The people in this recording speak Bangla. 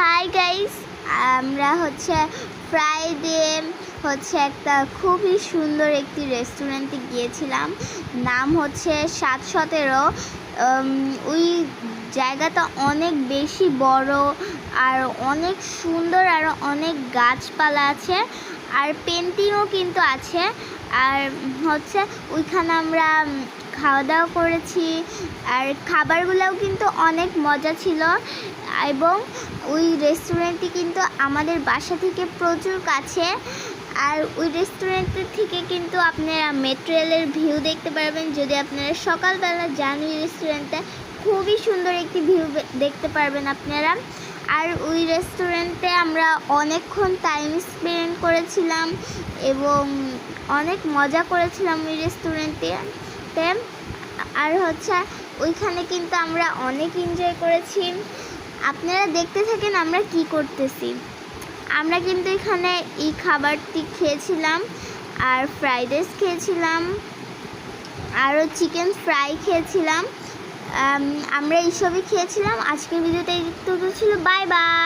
হাই গাইস, আমরা ফ্রাইডে একটা খুবই সুন্দর একটি রেস্টুরেন্টে গিয়েছিলাম। নাম হচ্ছে 717। ওই জায়গাটা অনেক বেশি বড় আর অনেক সুন্দর, আর অনেক গাছপালা আছে, আর পেন্টিংও কিন্তু আছে। আর ওইখানে আমরা খাওয়া দাওয়া করেছি, আর খাবারগুলোও কিন্তু অনেক মজা ছিল। এবং ওই রেস্টুরেন্টটি কিন্তু আমাদের বাসা থেকে প্রচুর কাছে, আর ওই রেস্টুরেন্টের থেকে কিন্তু আপনারা মেট্রো রেলের ভিউ দেখতে পারবেন। যদি আপনারা সকালবেলা যান ওই রেস্টুরেন্টে, খুবই সুন্দর একটি ভিউ দেখতে পারবেন আপনারা। আর ওই রেস্টুরেন্টে আমরা অনেকক্ষণ টাইম স্পেন্ড করেছিলাম এবং অনেক মজা করেছিলাম ওই রেস্টুরেন্টে। আর ওইখানে কিন্তু আমরা অনেক এনজয় করেছি। আপনারা দেখতে থাকেন আমরা কি করতেছি। আমরা কিন্তু এখানে এই খাবারটি খেয়েছিলাম, আর ফ্রাইড রাইস খেয়েছিলাম, আরও চিকেন ফ্রাই খেয়েছিলাম। আমরা এইসবই খেয়েছিলাম। আজকের ভিডিওটা একটু ছিল। Bye bye.